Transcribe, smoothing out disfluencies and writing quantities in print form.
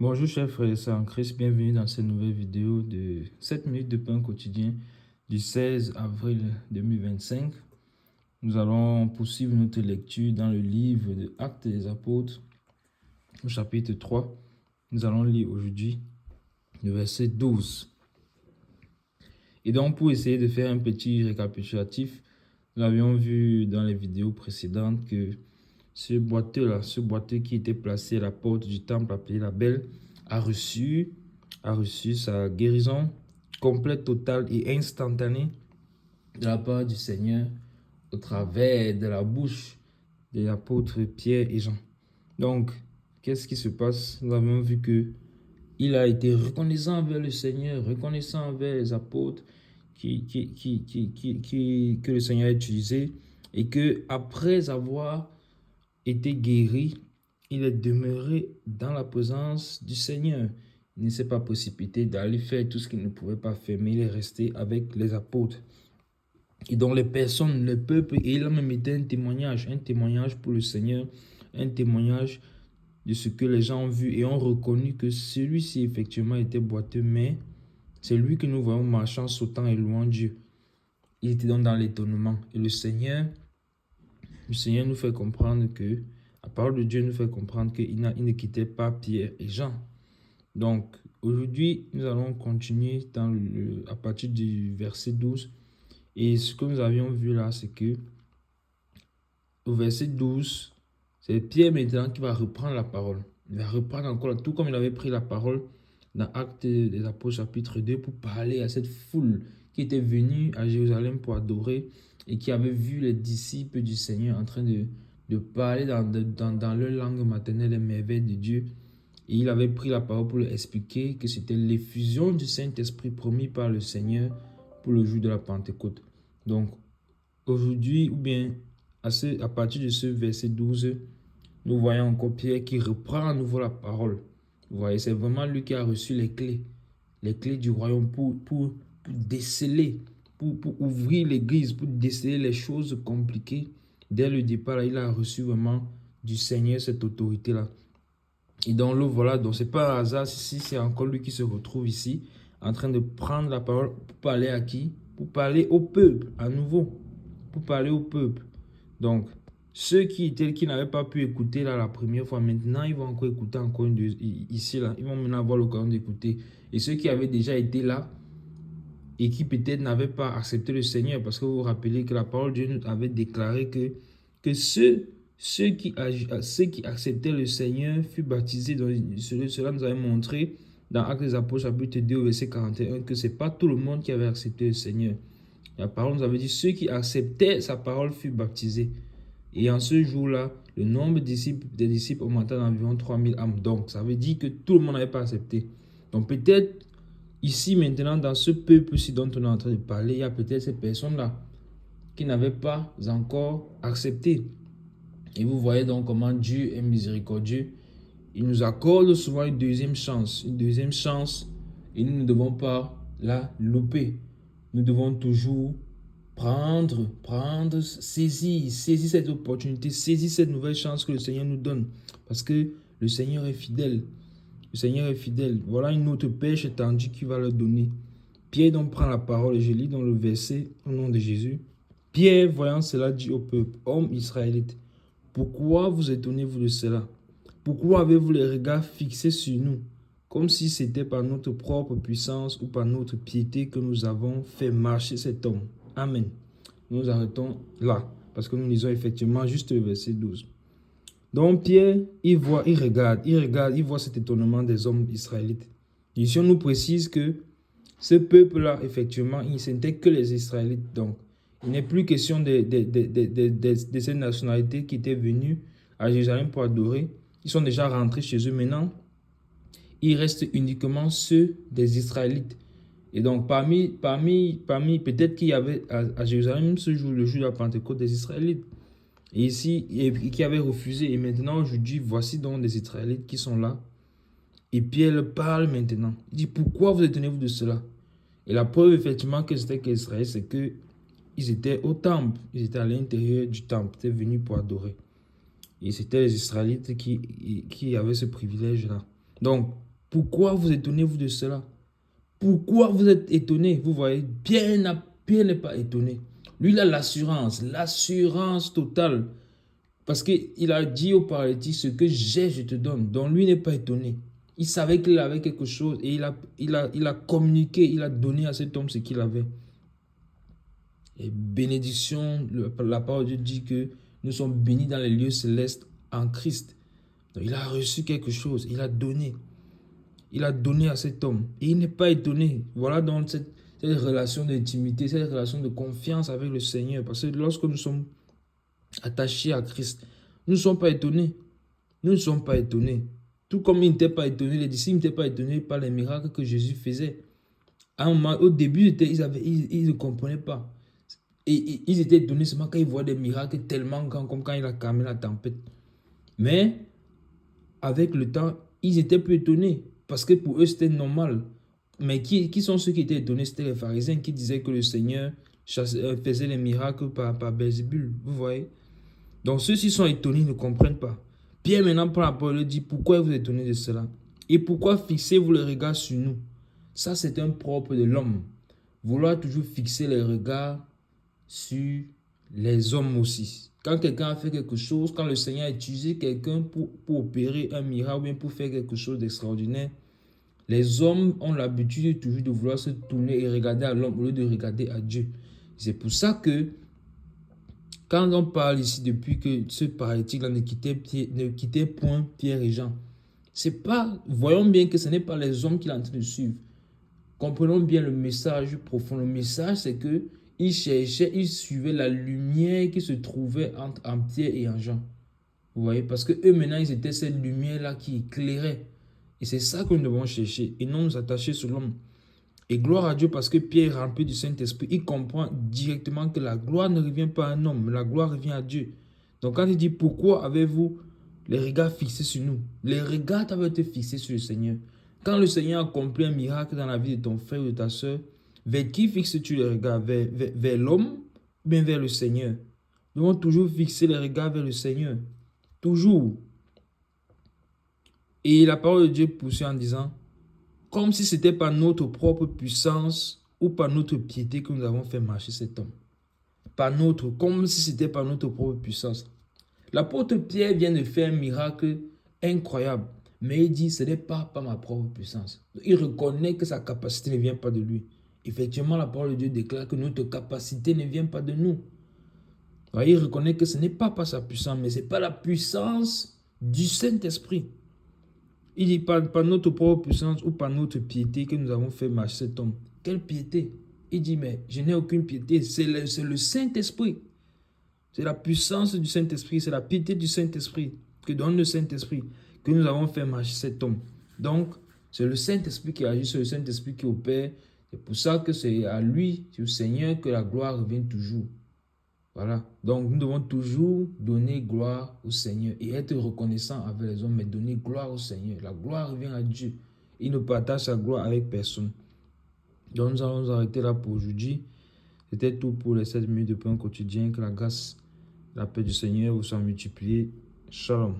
Bonjour chers frères et sœurs en Christ, bienvenue dans cette nouvelle vidéo de 7 minutes de pain quotidien du 16 avril 2025. Nous allons poursuivre notre lecture dans le livre de Actes des Apôtres, au chapitre 3. Nous allons lire aujourd'hui le verset 12. Et donc pour essayer de faire un petit récapitulatif, nous avions vu dans les vidéos précédentes que ce boiteux qui était placé à la porte du temple appelé la Belle, a reçu sa guérison complète, totale et instantanée de la part du Seigneur au travers de la bouche des apôtres Pierre et Jean. Donc, qu'est-ce qui se passe? Nous avons vu que il a été reconnaissant envers le Seigneur, reconnaissant envers les apôtres que le Seigneur a utilisé, et que après avoir été guéri, il est demeuré dans la présence du Seigneur. Il ne s'est pas précipité d'aller faire tout ce qu'il ne pouvait pas faire, mais il est resté avec les apôtres. Et donc les personnes, le peuple, et il a même été un témoignage pour le Seigneur, un témoignage de ce que les gens ont vu et ont reconnu que celui-ci effectivement était boiteux, mais c'est lui que nous voyons marchant, sautant et louant Dieu. Il était donc dans l'étonnement. Et le Seigneur nous fait comprendre que, la parole de Dieu nous fait comprendre qu'il ne quittait pas Pierre et Jean. Donc, aujourd'hui, nous allons continuer à partir du verset 12. Et ce que nous avions vu là, c'est que au verset 12, c'est Pierre maintenant qui va reprendre la parole. Il va reprendre encore, tout comme il avait pris la parole dans Actes des Apôtres chapitre 2 pour parler à cette foule qui était venue à Jérusalem pour adorer et qui avait vu les disciples du Seigneur en train de parler dans leur langue maternelle les merveilles de Dieu. Et il avait pris la parole pour leur expliquer que c'était l'effusion du Saint-Esprit promis par le Seigneur pour le jour de la Pentecôte. Donc, aujourd'hui, ou bien à partir de ce verset 12, nous voyons encore Pierre qui reprend à nouveau la parole. Vous voyez, c'est vraiment lui qui a reçu les clés du royaume pour déceler, pour ouvrir l'église, pour déceler les choses compliquées. Dès le départ, là, il a reçu vraiment du Seigneur cette autorité-là. Et donc, le voilà, donc c'est pas un hasard si c'est encore lui qui se retrouve ici, en train de prendre la parole pour parler à qui? Pour parler au peuple, à nouveau. Pour parler au peuple. Donc, ceux qui n'avaient pas pu écouter là la première fois, maintenant ils vont encore écouter encore ici là. Ils vont maintenant avoir l'occasion d'écouter. Et ceux qui avaient déjà été là et qui peut-être n'avaient pas accepté le Seigneur, parce que vous vous rappelez que la parole de Dieu nous avait déclaré que ceux qui acceptaient le Seigneur furent baptisés. Donc, cela nous avait montré dans Actes des Apôtres chapitre 2 verset 41 que ce n'est pas tout le monde qui avait accepté le Seigneur. La parole nous avait dit ceux qui acceptaient sa parole furent baptisés. Et en ce jour-là, le nombre des disciples augmenta d'environ 3000 âmes. Donc, ça veut dire que tout le monde n'avait pas accepté. Donc, peut-être ici, maintenant, dans ce peuple-ci dont on est en train de parler, il y a peut-être ces personnes-là qui n'avaient pas encore accepté. Et vous voyez donc comment Dieu est miséricordieux. Il nous accorde souvent une deuxième chance. Une deuxième chance, et nous ne devons pas la louper. Nous devons toujours saisir cette opportunité, saisir cette nouvelle chance que le Seigneur nous donne. Parce que le Seigneur est fidèle. Le Seigneur est fidèle. Voilà une autre perche étendue qu'il va leur donner. Pierre donc prend la parole et je lis dans le verset au nom de Jésus. Pierre, voyant cela, dit au peuple, hommes israélites, pourquoi vous étonnez-vous de cela? Pourquoi avez-vous les regards fixés sur nous, comme si c'était par notre propre puissance ou par notre piété que nous avons fait marcher cet homme? Amen. Nous arrêtons là, parce que nous lisons effectivement juste le verset 12. Donc Pierre, il voit cet étonnement des hommes israélites. Ici, on nous précise que ce peuple-là, effectivement, ce n'était que les Israélites. Donc, il n'est plus question de ces nationalités qui étaient venues à Jérusalem pour adorer. Ils sont déjà rentrés chez eux maintenant. Il reste uniquement ceux des Israélites. Et donc, parmi peut-être qu'il y avait à Jérusalem ce jour, le jour de la Pentecôte, des Israélites. Et ici, qui avaient refusé. Et maintenant, aujourd'hui, voici donc des Israélites qui sont là. Et Pierre parle maintenant. Il dit, pourquoi vous étonnez-vous de cela? Et la preuve, effectivement, que c'était qu'Israël, c'est qu'ils étaient au temple. Ils étaient à l'intérieur du temple. Ils étaient venus pour adorer. Et c'était les Israélites qui avaient ce privilège-là. Donc, Pourquoi vous étonnez-vous de cela? Pourquoi vous êtes étonné? Vous voyez, Pierre n'est pas étonné. Lui, il a l'assurance totale. Parce qu'il a dit au paralytique, ce que j'ai, je te donne. Donc lui n'est pas étonné. Il savait qu'il avait quelque chose et il a communiqué, il a donné à cet homme ce qu'il avait. Et bénédiction, la parole de Dieu dit que nous sommes bénis dans les lieux célestes en Christ. Donc il a reçu quelque chose, il a donné. Il a donné à cet homme. Et il n'est pas étonné. Voilà donc cette relation d'intimité, cette relation de confiance avec le Seigneur. Parce que lorsque nous sommes attachés à Christ, nous ne sommes pas étonnés. Nous ne sommes pas étonnés. Tout comme ils n'étaient pas étonnés, les disciples n'étaient pas étonnés par les miracles que Jésus faisait. À un moment, au début, ils ne comprenaient pas. Et ils étaient étonnés seulement quand ils voient des miracles tellement grands, comme quand il a calmé la tempête. Mais avec le temps, ils étaient plus étonnés. Parce que pour eux, c'était normal. Mais qui sont ceux qui étaient étonnés? C'était les pharisiens qui disaient que le Seigneur faisait les miracles par Belzébul. Vous voyez? Donc ceux-ci sont étonnés, ils ne comprennent pas. Pierre maintenant prend la parole et dit, pourquoi vous êtes étonnés de cela? Et pourquoi fixez-vous le regard sur nous? Ça, c'est un propre de l'homme. Vouloir toujours fixer les regards sur les hommes aussi. Quand quelqu'un a fait quelque chose, quand le Seigneur a utilisé quelqu'un pour opérer un miracle ou bien pour faire quelque chose d'extraordinaire, les hommes ont l'habitude toujours de vouloir se tourner et regarder à l'homme au lieu de regarder à Dieu. C'est pour ça que quand on parle ici depuis que ce paralytique-là ne quittait point Pierre et Jean, c'est pas, voyons bien que ce n'est pas les hommes qu'il est en train de suivre. Comprenons bien le message profond. Le message, c'est que il cherchait, il suivait la lumière qui se trouvait en Pierre et en Jean. Vous voyez, parce que eux maintenant, ils étaient cette lumière-là qui éclairait. Et c'est ça que nous devons chercher et non nous attacher sur l'homme. Et gloire à Dieu parce que Pierre est rempli du Saint-Esprit. Il comprend directement que la gloire ne revient pas à un homme, mais la gloire revient à Dieu. Donc quand il dit, pourquoi avez-vous les regards fixés sur nous? Les regards doivent être fixés sur le Seigneur. Quand le Seigneur accomplit un miracle dans la vie de ton frère ou de ta soeur, vers qui fixes-tu les regards? Vers l'homme ou bien vers le Seigneur? Nous devons toujours fixer les regards vers le Seigneur. Toujours. Et la parole de Dieu poursuit en disant, comme si ce n'était pas notre propre puissance ou par notre piété que nous avons fait marcher cet homme. Comme si ce n'était pas notre propre puissance. L'apôtre Pierre vient de faire un miracle incroyable. Mais il dit, ce n'est pas par ma propre puissance. Il reconnaît que sa capacité ne vient pas de lui. Effectivement, la parole de Dieu déclare que notre capacité ne vient pas de nous. Il reconnaît que ce n'est pas par sa puissance, mais c'est par la puissance du Saint-Esprit. Il dit par notre propre puissance ou par notre piété que nous avons fait marcher cet homme. Quelle piété? Il dit, mais je n'ai aucune piété. C'est le Saint-Esprit. C'est la puissance du Saint-Esprit, c'est la piété du Saint-Esprit que donne le Saint-Esprit que nous avons fait marcher cet homme. Donc, c'est le Saint-Esprit qui agit, c'est le Saint-Esprit qui opère. C'est pour ça que c'est à lui, c'est au Seigneur, que la gloire revient toujours. Voilà. Donc, nous devons toujours donner gloire au Seigneur et être reconnaissant avec les hommes, mais donner gloire au Seigneur. La gloire revient à Dieu. Il ne partage sa gloire avec personne. Donc, nous allons nous arrêter là pour aujourd'hui. C'était tout pour les 7 minutes de pain quotidien. Que la grâce, la paix du Seigneur vous soit multipliée. Shalom.